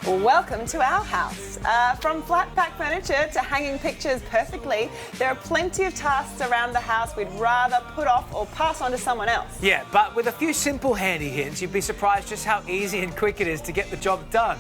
Welcome to our house. From flatpack furniture to hanging pictures perfectly, there are plenty of tasks around the house we'd rather put off or pass on to someone else. Yeah, but with a few simple handy hints, you'd be surprised just how easy and quick it is to get the job done.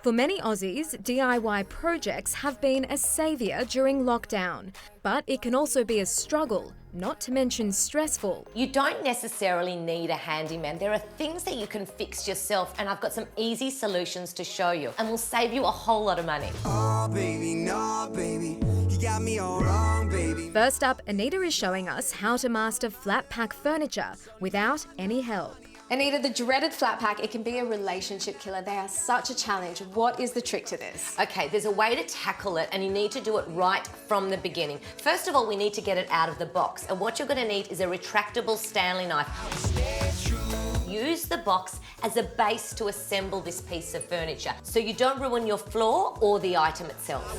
For many Aussies, DIY projects have been a saviour during lockdown. But it can also be a struggle, not to mention stressful. You don't necessarily need a handyman. There are things that you can fix yourself, and I've got some easy solutions to show you, and will save you a whole lot of money. Oh, baby, no, baby. You got me all wrong, baby. First up, Anita is showing us how to master flat pack furniture without any help. Anita, the dreaded flat pack, it can be a relationship killer. They are such a challenge. What is the trick to this? Okay, there's a way to tackle it, and you need to do it right from the beginning. First of all, we need to get it out of the box, and what you're going to need is a retractable Stanley knife. Use the box as a base to assemble this piece of furniture, so you don't ruin your floor or the item itself.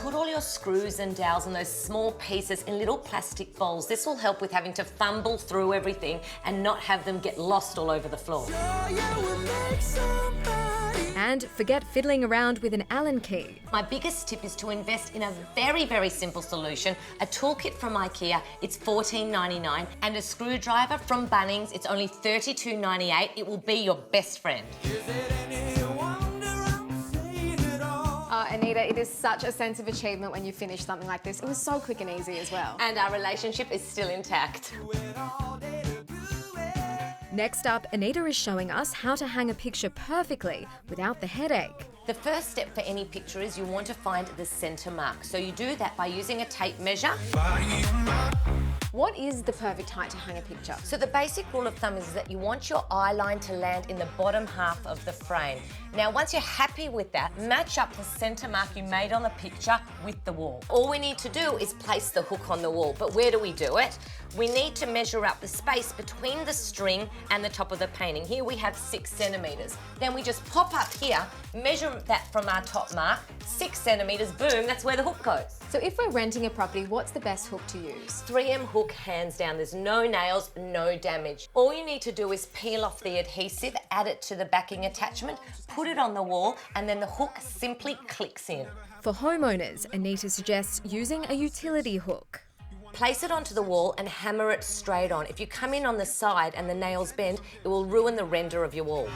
Put all your screws and dowels and those small pieces in little plastic bowls. This will help with having to fumble through everything and not have them get lost all over the floor. And forget fiddling around with an Allen key. My biggest tip is to invest in a very, very simple solution. A toolkit from IKEA, it's $14.99, and a screwdriver from Bunnings, it's only $32.98. It will be your best friend. Anita, it is such a sense of achievement when you finish something like this. It was so quick and easy as well. And our relationship is still intact. Next up, Anita is showing us how to hang a picture perfectly without the headache. The first step for any picture is you want to find the centre mark. So you do that by using a tape measure. What is the perfect height to hang a picture? So the basic rule of thumb is that you want your eye line to land in the bottom half of the frame. Now, once you're happy with that, match up the centre mark you made on the picture with the wall. All we need to do is place the hook on the wall. But where do we do it? We need to measure up the space between the string and the top of the painting. Here we have 6 centimetres. Then we just pop up here, measure that from our top mark, 6 centimetres, boom, that's where the hook goes. So if we're renting a property, what's the best hook to use? 3M hook, hands down. There's no nails, no damage. All you need to do is peel off the adhesive, add it to the backing attachment, put it on the wall, and then the hook simply clicks in. For homeowners, Anita suggests using a utility hook. Place it onto the wall and hammer it straight on. If you come in on the side and the nails bend, it will ruin the render of your wall.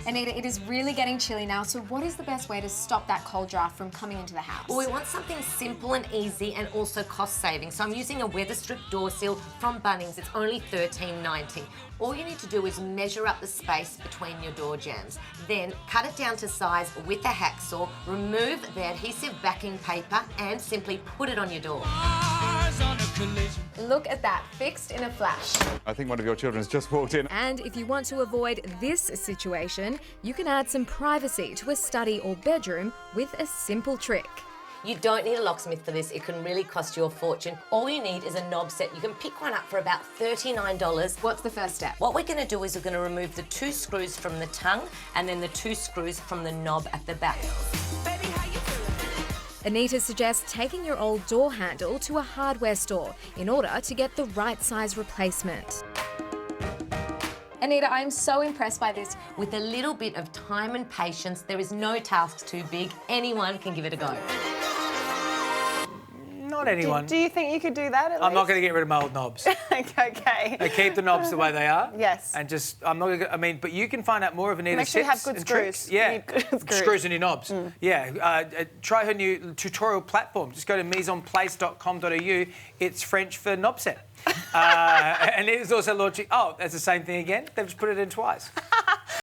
Anita, it is really getting chilly now, so what is the best way to stop that cold draft from coming into the house? Well, we want something simple and easy and also cost-saving. So I'm using a weather strip door seal from Bunnings. It's only $13.90. All you need to do is measure up the space between your door jambs. Then cut it down to size with a hacksaw, remove the adhesive backing paper and simply put it on your door. Look at that, fixed in a flash. I think one of your children's just walked in. And if you want to avoid this situation, you can add some privacy to a study or bedroom with a simple trick. You don't need a locksmith for this. It can really cost you a fortune. All you need is a knob set. You can pick one up for about $39. What's the first step? What we're going to do is we're going to remove the 2 screws from the tongue and then the 2 screws from the knob at the back. Anita suggests taking your old door handle to a hardware store in order to get the right size replacement. Anita, I am so impressed by this. With a little bit of time and patience, there is no task too big. Anyone can give it a go. Not anyone. Do you think you could do that at I'm not least? going to get rid of my old knobs. Okay. I keep the knobs the way they are. Yes. And just, I'm not going to, I mean, but you can find out more of Anita's Make sure you have tips good and screws. tricks. Yeah. You need good screws. Screws in your knobs. Yeah. Try her new tutorial platform. Just go to miseonplace.com.au. It's French for knob set. And it is also launching. Oh, that's the same thing again. They've just put it in twice.